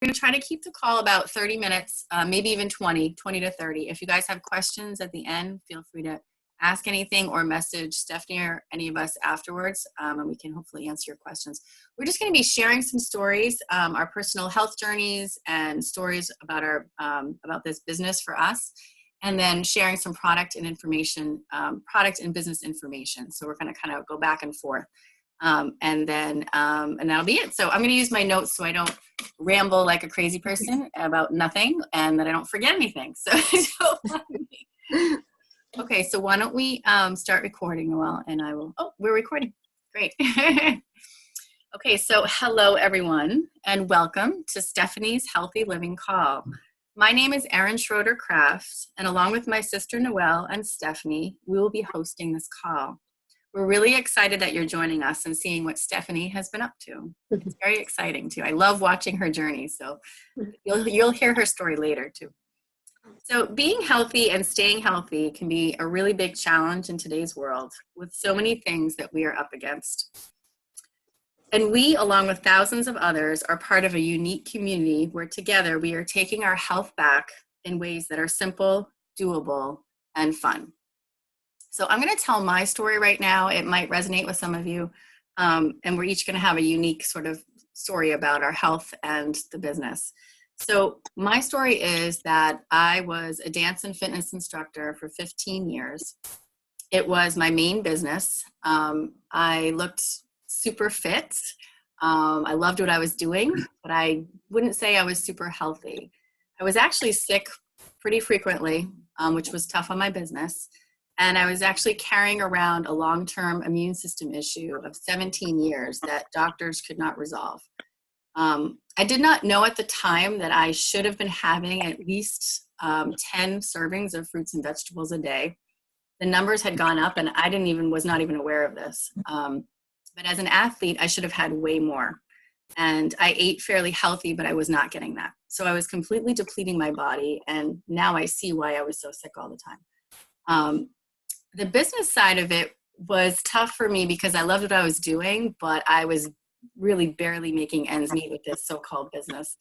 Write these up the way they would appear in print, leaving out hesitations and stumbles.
going to try to keep the call about 30 minutes, maybe even 20 to 30. If you guys have questions at the end, feel free to ask anything or message Stephanie or any of us afterwards, and we can hopefully answer your questions. We're just going to be sharing some stories, our personal health journeys and stories about about this business for us, and then sharing some product and business information. So we're going to kind of go back and forth. And that'll be it. So I'm going to use my notes so I don't ramble like a crazy person about nothing and that I don't forget anything. Okay, so why don't we start recording, Noelle, and I will, we're recording. Great. Okay, so hello everyone and welcome to Stephanie's Healthy Living Call. My name is Erin Schroeder-Kraft, and along with my sister Noelle and Stephanie, we will be hosting this call. We're really excited that you're joining us and seeing what Stephanie has been up to. It's very exciting too. I love watching her journey, so you'll hear her story later too. So being healthy and staying healthy can be a really big challenge in today's world with so many things that we are up against. And we, along with thousands of others, are part of a unique community where together we are taking our health back in ways that are simple, doable, and fun. So I'm going to tell my story right now. It might resonate with some of you, and we're each going to have a unique sort of story about our health and the business. So my story is that I was a dance and fitness instructor for 15 years. It was my main business. I looked super fit. I loved what I was doing, but I wouldn't say I was super healthy. I was actually sick pretty frequently, which was tough on my business. And I was actually carrying around a long-term immune system issue of 17 years that doctors could not resolve. I did not know at the time that I should have been having at least 10 servings of fruits and vegetables a day. The numbers had gone up and I was not even aware of this. But as an athlete, I should have had way more. And I ate fairly healthy, but I was not getting that. So I was completely depleting my body. And now I see why I was so sick all the time. The business side of it was tough for me because I loved what I was doing, but I was really barely making ends meet with this so-called business.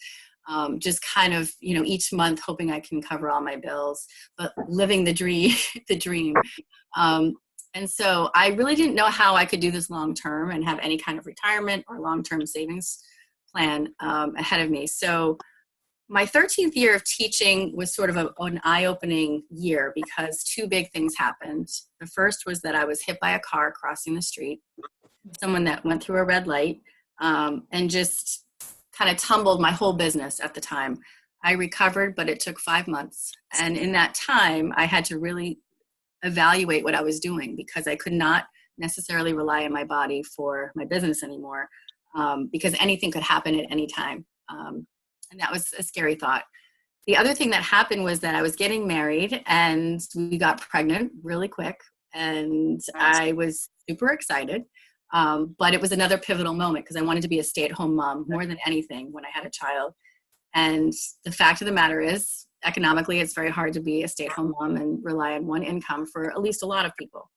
Just kind of, each month hoping I can cover all my bills, but living the dream. And so I really didn't know how I could do this long-term and have any kind of retirement or long-term savings plan ahead of me. So my 13th year of teaching was sort of an eye-opening year because two big things happened. The first was that I was hit by a car crossing the street, someone that went through a red light, and just kind of tumbled my whole business at the time. I recovered, but it took 5 months. And in that time, I had to really evaluate what I was doing because I could not necessarily rely on my body for my business anymore because anything could happen at any time. And that was a scary thought. The other thing that happened was that I was getting married and we got pregnant really quick. And I was super excited. But it was another pivotal moment because I wanted to be a stay-at-home mom more than anything when I had a child. And the fact of the matter is, economically, it's very hard to be a stay-at-home mom and rely on one income for at least a lot of people.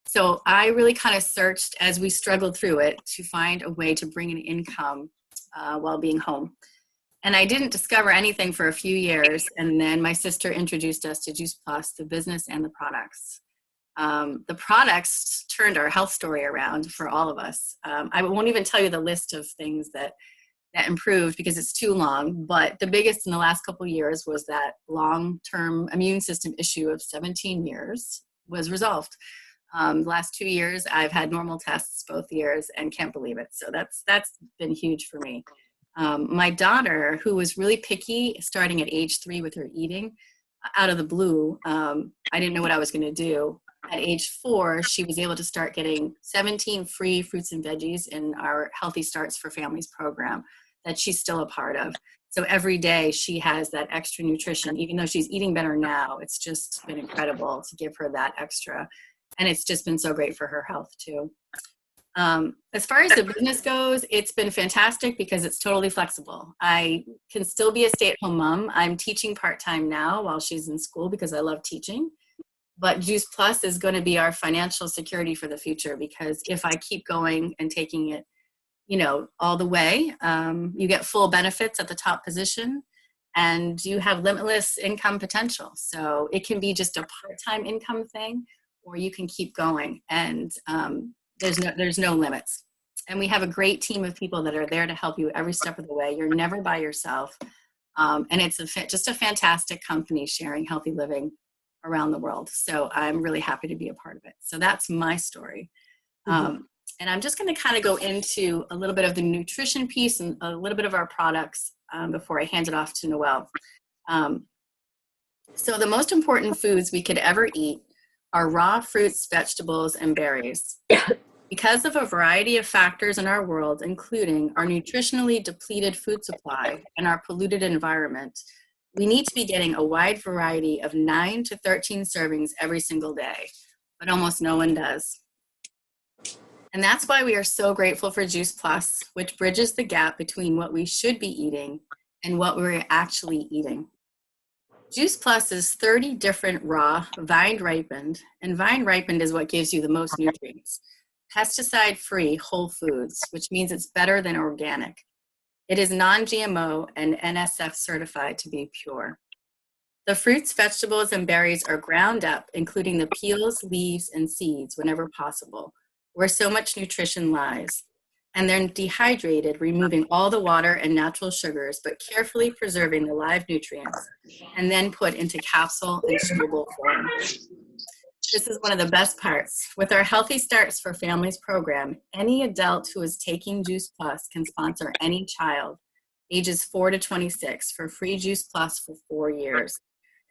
So I really kind of searched as we struggled through it to find a way to bring in income while being home. And I didn't discover anything for a few years. And then my sister introduced us to Juice Plus, the business and the products. The products turned our health story around for all of us. I won't even tell you the list of things that improved because it's too long. But the biggest in the last couple of years was that long-term immune system issue of 17 years was resolved. The last 2 years, I've had normal tests both years and can't believe it. So that's been huge for me. My daughter, who was really picky starting at age 3 with her eating, out of the blue, I didn't know what I was going to do. At age 4, she was able to start getting 17 free fruits and veggies in our Healthy Starts for Families program that she's still a part of. So every day she has that extra nutrition, even though she's eating better now. It's just been incredible to give her that extra. And it's just been so great for her health too. As far as the business goes, it's been fantastic because it's totally flexible. I can still be a stay-at-home mom. I'm teaching part-time now while she's in school because I love teaching. But Juice Plus is going to be our financial security for the future because if I keep going and taking it all the way. You get full benefits at the top position, and you have limitless income potential. So it can be just a part-time income thing, or you can keep going, and there's no limits. And we have a great team of people that are there to help you every step of the way. You're never by yourself. And it's just a fantastic company sharing healthy living around the world. So I'm really happy to be a part of it. So that's my story. And I'm just going to kind of go into a little bit of the nutrition piece and a little bit of our products before I hand it off to Noelle. So the most important foods we could ever eat are raw fruits, vegetables, and berries. Because of a variety of factors in our world, including our nutritionally depleted food supply and our polluted environment, we need to be getting a wide variety of 9 to 13 servings every single day, but almost no one does. And that's why we are so grateful for Juice Plus, which bridges the gap between what we should be eating and what we're actually eating. Juice Plus is 30 different raw, vine-ripened, and vine-ripened is what gives you the most nutrients, pesticide-free whole foods, which means it's better than organic. It is non-GMO and NSF certified to be pure. The fruits, vegetables, and berries are ground up, including the peels, leaves, and seeds whenever possible, where so much nutrition lies. And they're dehydrated, removing all the water and natural sugars, but carefully preserving the live nutrients, and then put into capsule and chewable form. This is one of the best parts. With our Healthy Starts for Families program, any adult who is taking Juice Plus can sponsor any child, ages 4 to 26, for free Juice Plus for 4 years.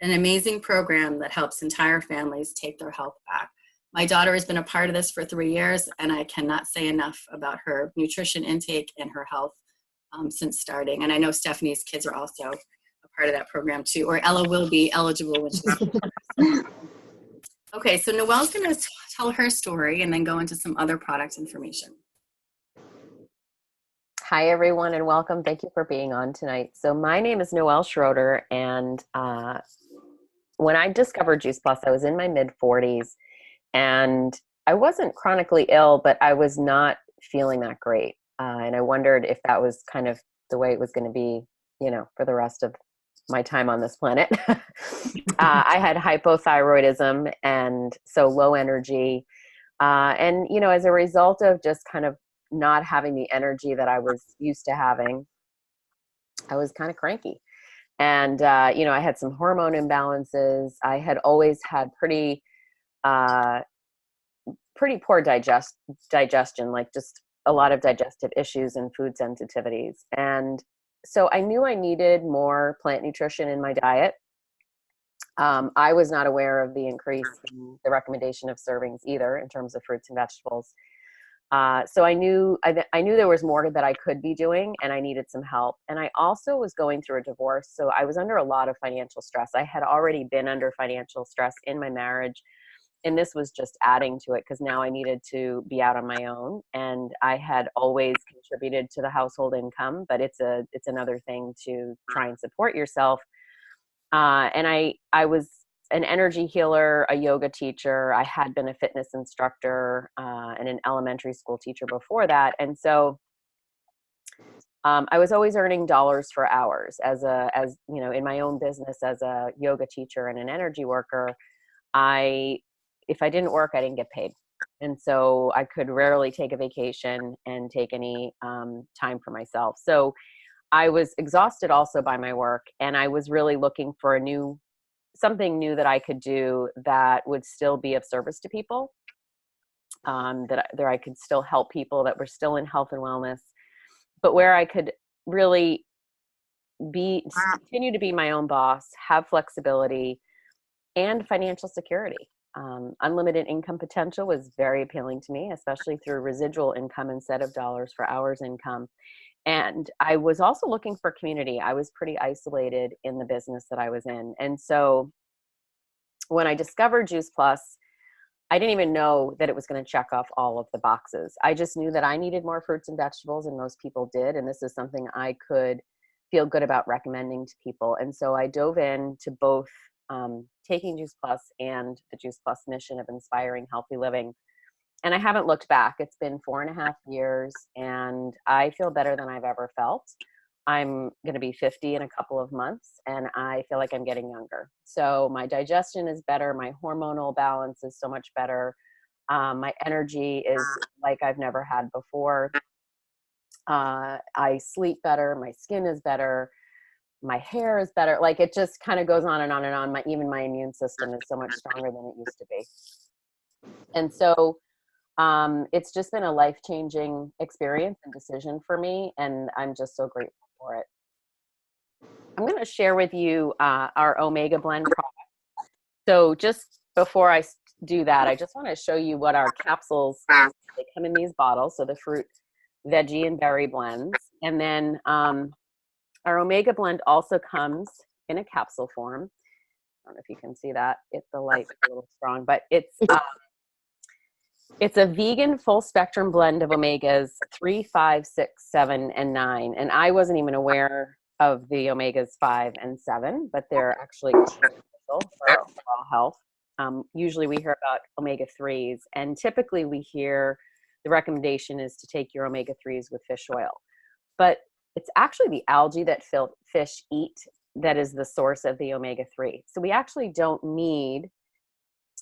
An amazing program that helps entire families take their health back. My daughter has been a part of this for 3 years, and I cannot say enough about her nutrition intake and her health since starting. And I know Stephanie's kids are also a part of that program too, or Ella will be eligible when she's Okay, so Noelle's going to tell her story and then go into some other product information. Hi, everyone, and welcome. Thank you for being on tonight. So my name is Noelle Schroeder, and when I discovered Juice Plus, I was in my mid-40s, and I wasn't chronically ill, but I was not feeling that great. And I wondered if that was kind of the way it was going to be, for the rest of my time on this planet. I had hypothyroidism, and so low energy. And, as a result of just kind of not having the energy that I was used to having, I was kind of cranky. And, I had some hormone imbalances. I had always had pretty poor digestion, like just a lot of digestive issues and food sensitivities. And so I knew I needed more plant nutrition in my diet. I was not aware of the increase in the recommendation of servings either in terms of fruits and vegetables. So I knew there was more that I could be doing, and I needed some help. And I also was going through a divorce, so I was under a lot of financial stress. I had already been under financial stress in my marriage, and this was just adding to it because now I needed to be out on my own. And I had always contributed to the household income, but it's another thing to try and support yourself. And I was an energy healer, a yoga teacher. I had been a fitness instructor and an elementary school teacher before that. And so I was always earning dollars for hours as in my own business as a yoga teacher and an energy worker. If I didn't work, I didn't get paid. And so I could rarely take a vacation and take any time for myself. So I was exhausted also by my work, and I was really looking for something new that I could do that would still be of service to people, that I could still help people that were still in health and wellness, but where I could really continue to be my own boss, have flexibility, and financial security. Unlimited income potential was very appealing to me, especially through residual income instead of dollars for hours income. And I was also looking for community. I was pretty isolated in the business that I was in. And so when I discovered Juice Plus, I didn't even know that it was going to check off all of the boxes. I just knew that I needed more fruits and vegetables, and most people did. And this is something I could feel good about recommending to people. And so I dove into both taking Juice Plus and the Juice Plus mission of inspiring healthy living. And I haven't looked back. It's been 4.5 years, and I feel better than I've ever felt. I'm going to be 50 in a couple of months, and I feel like I'm getting younger. So my digestion is better. My hormonal balance is so much better. My energy is like I've never had before. I sleep better. My skin is better. My hair is better. Like, it just kind of goes on and on and on. Even my immune system is so much stronger than it used to be. And so it's just been a life-changing experience and decision for me, and I'm just so grateful for it. I'm going to share with you our Omega Blend product. So just before I do that, I just want to show you what our capsules, they come in these bottles. So the fruit, veggie, and berry blends. And then our Omega Blend also comes in a capsule form. I don't know if you can see that. The light's a little strong, but it's a vegan full spectrum blend of omegas 3, 5, 6, 7, and 9. And I wasn't even aware of the omegas 5 and 7, but they're actually beneficial for overall health. Usually we hear about omega 3s, and typically we hear the recommendation is to take your omega 3s with fish oil. But it's actually the algae that fish eat that is the source of the omega 3. So we actually don't need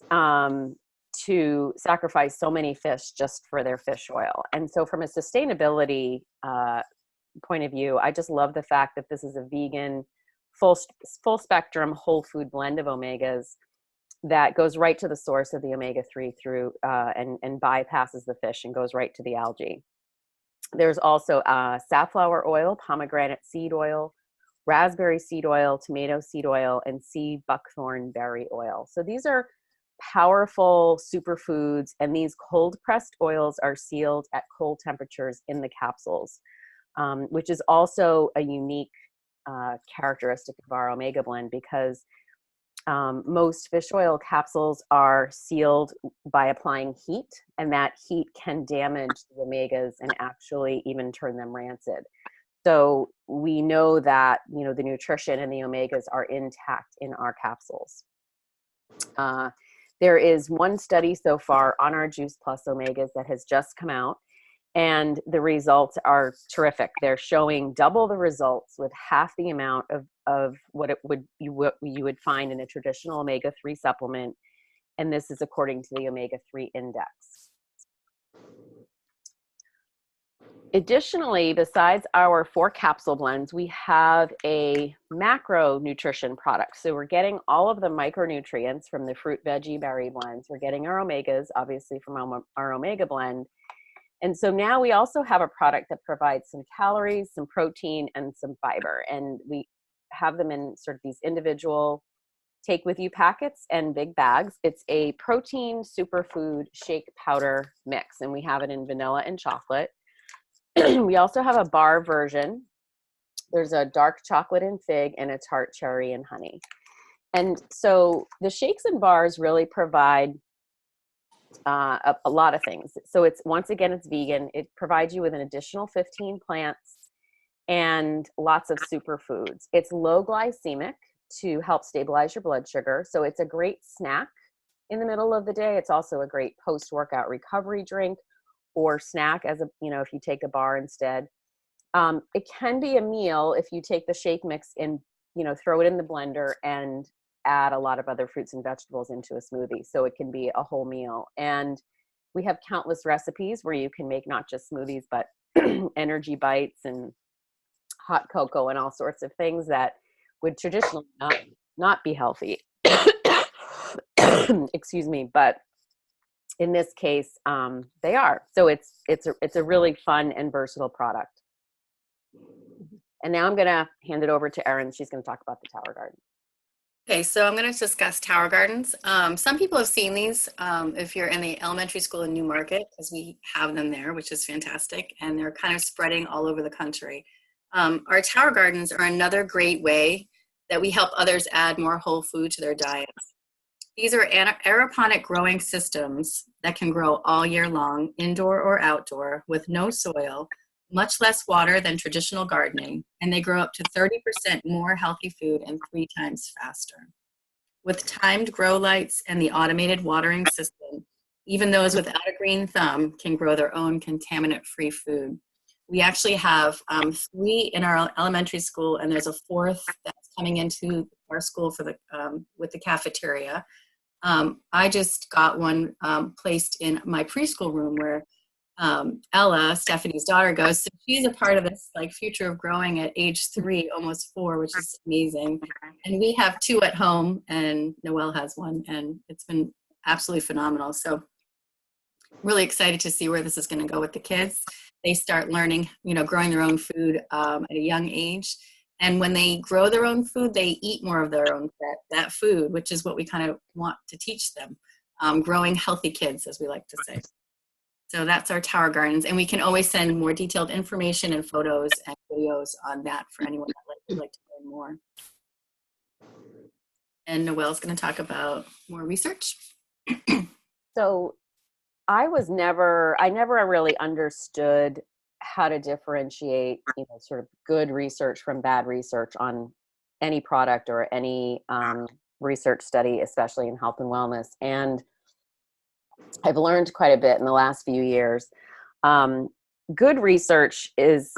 to sacrifice so many fish just for their fish oil. And so from a sustainability point of view, I just love the fact that this is a vegan, full spectrum, whole food blend of omegas that goes right to the source of the omega-3 through and bypasses the fish and goes right to the algae. There's also safflower oil, pomegranate seed oil, raspberry seed oil, tomato seed oil, and sea buckthorn berry oil. So these are powerful superfoods, and these cold pressed oils are sealed at cold temperatures in the capsules, which is also a unique characteristic of our Omega Blend, because most fish oil capsules are sealed by applying heat, and that heat can damage the omegas and actually even turn them rancid. So we know that, the nutrition and the omegas are intact in our capsules. There is one study so far on our Juice Plus omegas that has just come out, and the results are terrific. They're showing double the results with half the amount of what you would find in a traditional omega-3 supplement, and this is according to the omega-3 index. Additionally, besides our 4 capsule blends, we have a macro nutrition product. So we're getting all of the micronutrients from the fruit, veggie, berry blends. We're getting our omegas, obviously, from our Omega Blend. And so now we also have a product that provides some calories, some protein, and some fiber. And we have them in sort of these individual take with you packets and big bags. It's a protein superfood shake powder mix, and we have it in vanilla and chocolate. We also have a bar version. There's a dark chocolate and fig, and a tart cherry and honey. And so the shakes and bars really provide a lot of things. So once again, it's vegan. It provides you with an additional 15 plants and lots of superfoods. It's low glycemic to help stabilize your blood sugar. So it's a great snack in the middle of the day. It's also a great post-workout recovery drink or snack if you take a bar instead. It can be a meal if you take the shake mix and, throw it in the blender and add a lot of other fruits and vegetables into a smoothie. So it can be a whole meal. And we have countless recipes where you can make not just smoothies, but energy bites and hot cocoa and all sorts of things that would traditionally not be healthy. Excuse me, but in this case, they are. So it's a really fun and versatile product. And now I'm going to hand it over to Erin. She's going to talk about the Tower Garden. Okay, so I'm going to discuss Tower Gardens. Some people have seen these if you're in the elementary school in Newmarket, because we have them there, which is fantastic, and they're kind of spreading all over the country. Our Tower Gardens are another great way that we help others add more whole food to their diets. These are aeroponic growing systems that can grow all year long, indoor or outdoor, with no soil, much less water than traditional gardening, and they grow up to 30% more healthy food and 3 times faster. With timed grow lights and the automated watering system, even those without a green thumb can grow their own contaminant-free food. We actually have 3 in our elementary school, and there's a 4th that's coming into our school for the with the cafeteria. I just got one placed in my preschool room where Ella, Stephanie's daughter, goes. So she's a part of this like future of growing at age 3, almost 4, which is amazing. And we have 2 at home, and Noelle has one, and it's been absolutely phenomenal. So really excited to see where this is going to go with the kids. They start learning, growing their own food at a young age. And when they grow their own food, they eat more of their own that food, which is what we kind of want to teach them. Growing healthy kids, as we like to say. So that's our Tower Gardens. And we can always send more detailed information and photos and videos on that for anyone that would like to learn more. And Noelle's going to talk about more research. So I never really understood how to differentiate, sort of good research from bad research on any product or any research study, especially in health and wellness. And I've learned quite a bit in the last few years. Good research is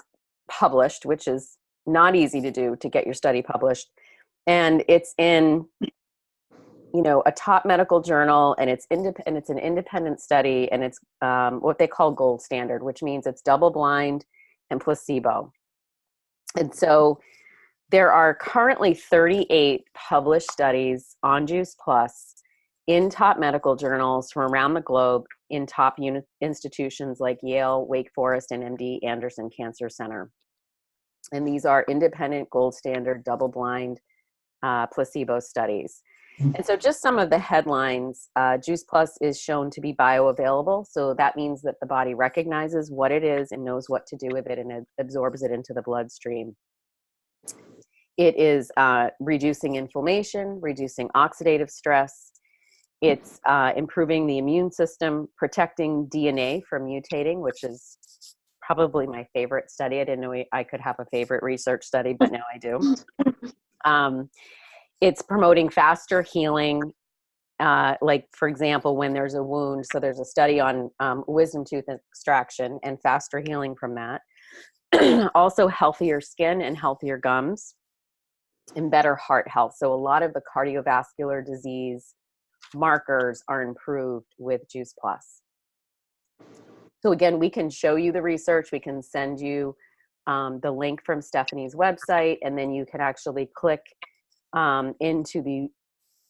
published, which is not easy to do, to get your study published. And it's in, a top medical journal, and it's an independent study, and it's what they call gold standard, which means it's double blind and placebo. And so there are currently 38 published studies on Juice Plus in top medical journals from around the globe in top institutions like Yale, Wake Forest, and MD Anderson Cancer Center. And these are independent gold standard double-blind placebo studies. And so just some of the headlines, Juice Plus is shown to be bioavailable. So that means that the body recognizes what it is and knows what to do with it, and it absorbs it into the bloodstream. It is reducing inflammation, reducing oxidative stress. It's improving the immune system, protecting DNA from mutating, which is probably my favorite study. I didn't know I could have a favorite research study, but now I do. It's promoting faster healing, like, for example, when there's a wound. So there's a study on wisdom tooth extraction and faster healing from that. Also healthier skin and healthier gums and better heart health. So a lot of the cardiovascular disease markers are improved with Juice Plus. So again, we can show you the research. We can send you the link from Stephanie's website, and then you can actually click into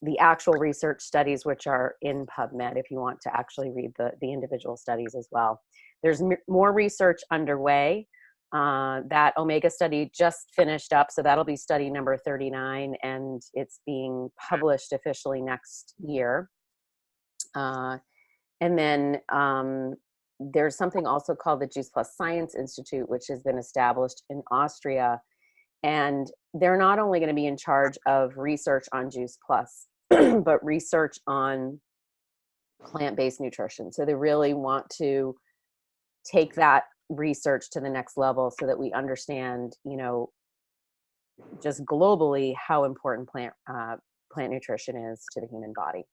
the actual research studies, which are in PubMed, if you want to actually read the individual studies as well. There's more research underway. That Omega study just finished up, so that'll be study number 39, and it's being published officially next year. And then there's something also called the Juice Plus Science Institute, which has been established in Austria. And they're not only going to be in charge of research on Juice Plus, but research on plant-based nutrition. So they really want to take that research to the next level so that we understand, just globally how important plant nutrition is to the human body.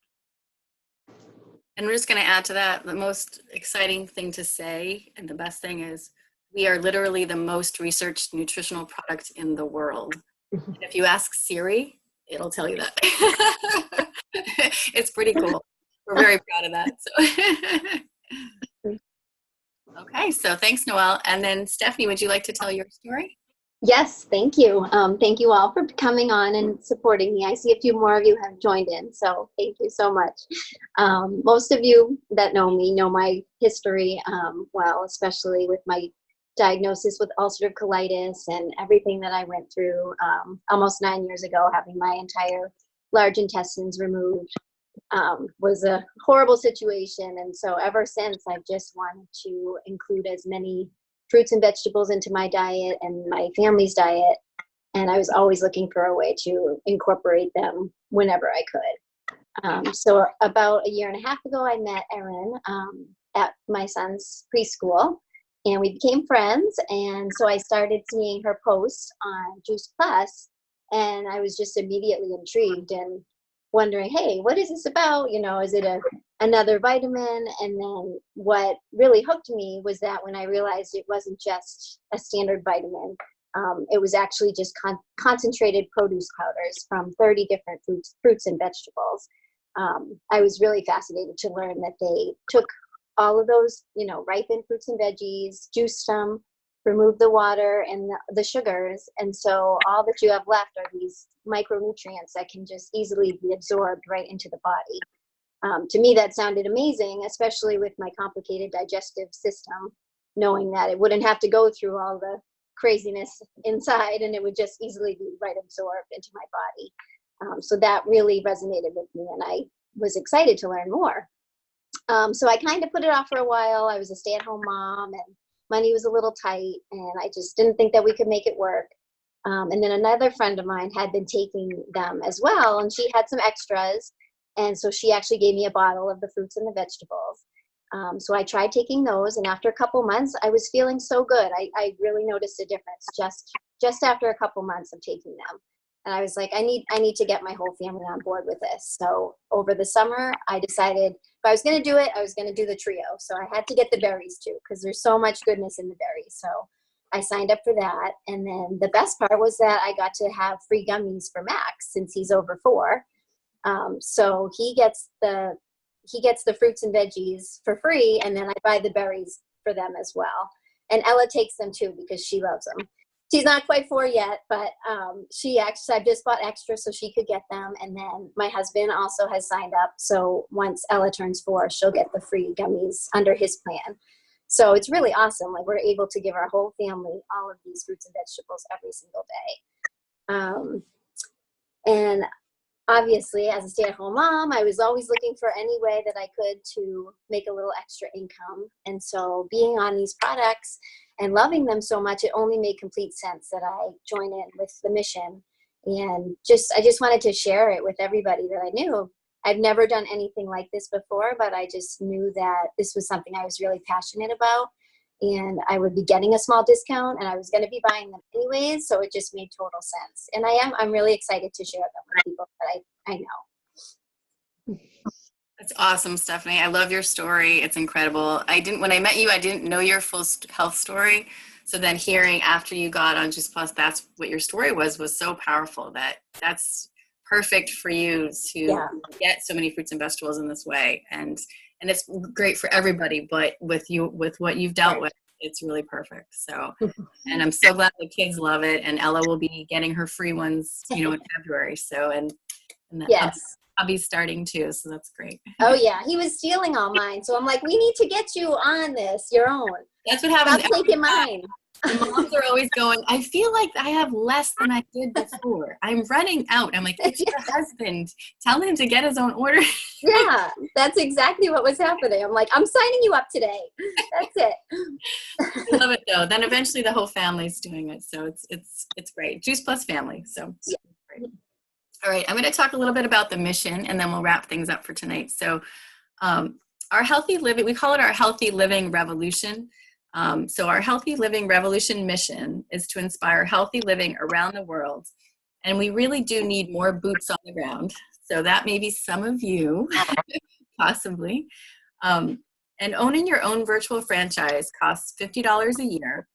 And we're just going to add to that, the most exciting thing to say, and the best thing is, we are literally the most researched nutritional product in the world. And if you ask Siri, it'll tell you that. It's pretty cool. We're very proud of that. So. Okay, so thanks, Noelle. And then Stephanie, would you like to tell your story? Yes, thank you. Thank you all for coming on and supporting me. I see a few more of you have joined in, so thank you so much. Most of you that know me know my history well, especially with my diagnosis with ulcerative colitis and everything that I went through almost 9 years ago, having my entire large intestines removed. Was a horrible situation, and so ever since I've just wanted to include as many fruits and vegetables into my diet and my family's diet, and I was always looking for a way to incorporate them whenever I could. So about a year and a half ago, I met Erin at my son's preschool, and we became friends, and so I started seeing her posts on Juice Plus, and I was just immediately intrigued and wondering, hey, what is this about? Is it a another vitamin. And then what really hooked me was that when I realized it wasn't just a standard vitamin, it was actually just concentrated produce powders from 30 different fruits and vegetables. I was really fascinated to learn that they took all of those, ripened fruits and veggies, juiced them, removed the water and the sugars. And so all that you have left are these micronutrients that can just easily be absorbed right into the body. To me, that sounded amazing, especially with my complicated digestive system, knowing that it wouldn't have to go through all the craziness inside and it would just easily be right absorbed into my body. So that really resonated with me, and I was excited to learn more. So I kind of put it off for a while. I was a stay-at-home mom and money was a little tight, and I just didn't think that we could make it work. And then another friend of mine had been taking them as well, and she had some extras. And so she actually gave me a bottle of the fruits and the vegetables. So I tried taking those, and after a couple months, I was feeling so good. I really noticed a difference just after a couple months of taking them. And I was like, I need to get my whole family on board with this. So over the summer, I decided if I was going to do it, I was going to do the trio. So I had to get the berries too, because there's so much goodness in the berries. So I signed up for that. And then the best part was that I got to have free gummies for Max since he's over 4. So he gets the fruits and veggies for free, and then I buy the berries for them as well. And Ella takes them too because she loves them. She's not quite 4 yet, but I just bought extra so she could get them. And then my husband also has signed up. So once Ella turns 4, she'll get the free gummies under his plan. So it's really awesome. Like, we're able to give our whole family all of these fruits and vegetables every single day. And obviously, as a stay-at-home mom, I was always looking for any way that I could to make a little extra income. And so being on these products and loving them so much, it only made complete sense that I join in with the mission. And I just wanted to share it with everybody that I knew. I've never done anything like this before, but I just knew that this was something I was really passionate about. And I would be getting a small discount, and I was going to be buying them anyways. So it just made total sense. And I'm really excited to share them with people that I know. That's awesome, Stephanie. I love your story. It's incredible. When I met you, I didn't know your full health story. So then hearing after you got on Juice Plus, that's what your story was so powerful. That's perfect for you to get so many fruits and vegetables in this way. And it's great for everybody, but with what you've dealt with, it's really perfect. So, and I'm so glad the kids love it, and Ella will be getting her free ones, in February. So, and yes. Hubby's starting too, so that's great. Oh yeah, he was stealing all mine. So I'm like, we need to get you on this, your own. That's what happens. Stop taking mine. The moms are always going, I feel like I have less than I did before. I'm running out. I'm like, it's your husband. Tell him to get his own order. Yeah, that's exactly what was happening. I'm like, I'm signing you up today. That's it. I love it though. Then eventually the whole family's doing it. So it's great. Juice Plus family. So yeah. Great. All right. I'm going to talk a little bit about the mission, and then we'll wrap things up for tonight. So our healthy living, we call it our healthy living revolution. So our Healthy Living Revolution mission is to inspire healthy living around the world. And we really do need more boots on the ground. So that may be some of you, possibly. And owning your own virtual franchise costs $50 a year.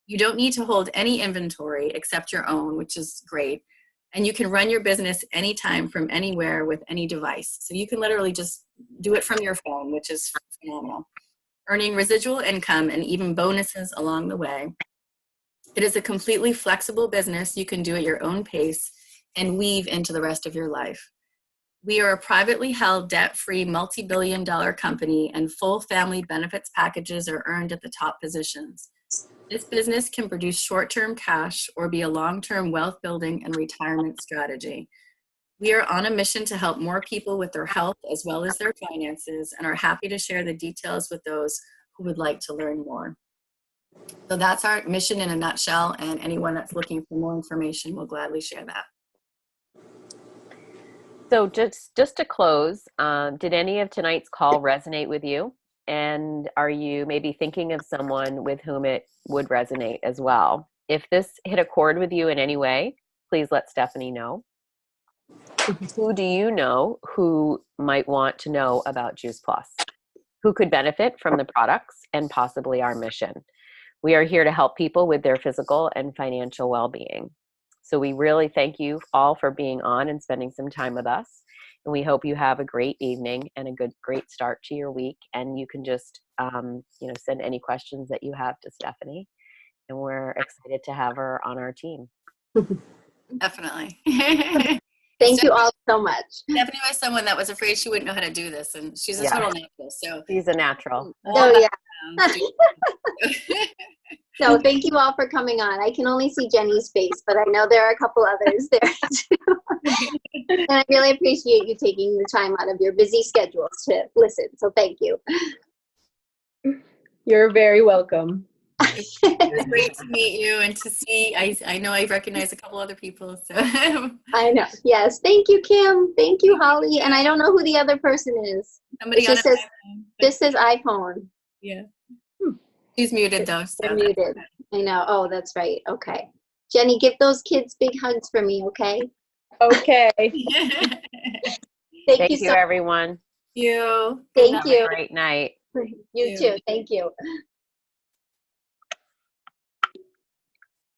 You don't need to hold any inventory except your own, which is great. And you can run your business anytime from anywhere with any device. So you can literally just do it from your phone, which is phenomenal. Earning residual income and even bonuses along the way. It is a completely flexible business you can do at your own pace and weave into the rest of your life. We are a privately held, debt-free, multi-billion-dollar company, and full family benefits packages are earned at the top positions. This business can produce short-term cash or be a long-term wealth building and retirement strategy. We are on a mission to help more people with their health as well as their finances, and are happy to share the details with those who would like to learn more. So that's our mission in a nutshell, and anyone that's looking for more information will gladly share that. So just to close, did any of tonight's call resonate with you? And are you maybe thinking of someone with whom it would resonate as well? If this hit a chord with you in any way, please let Stephanie know. Who do you know who might want to know about Juice Plus? Who could benefit from the products and possibly our mission? We are here to help people with their physical and financial well-being. So we really thank you all for being on and spending some time with us. And we hope you have a great evening and a great start to your week. And you can just, send any questions that you have to Stephanie. And we're excited to have her on our team. Definitely. Thank you all so much. Stephanie was someone that was afraid she wouldn't know how to do this, and she's a total natural. So she's a natural. Oh yeah. So thank you all for coming on. I can only see Jenny's face, but I know there are a couple others there too. And I really appreciate you taking the time out of your busy schedules to listen. So thank you. You're very welcome. It was great to meet you and to see. I know I recognize a couple other people. So I know. Yes. Thank you, Kim. Thank you, Holly. And I don't know who the other person is. Somebody it just on says, this says iPhone. Yeah. She's muted though. So They're muted. I know. Oh, that's right. Okay. Jenny, give those kids big hugs for me, okay? Okay. Thank you, everyone. Thank you. Thank Have you. a great night. You too. Thank you.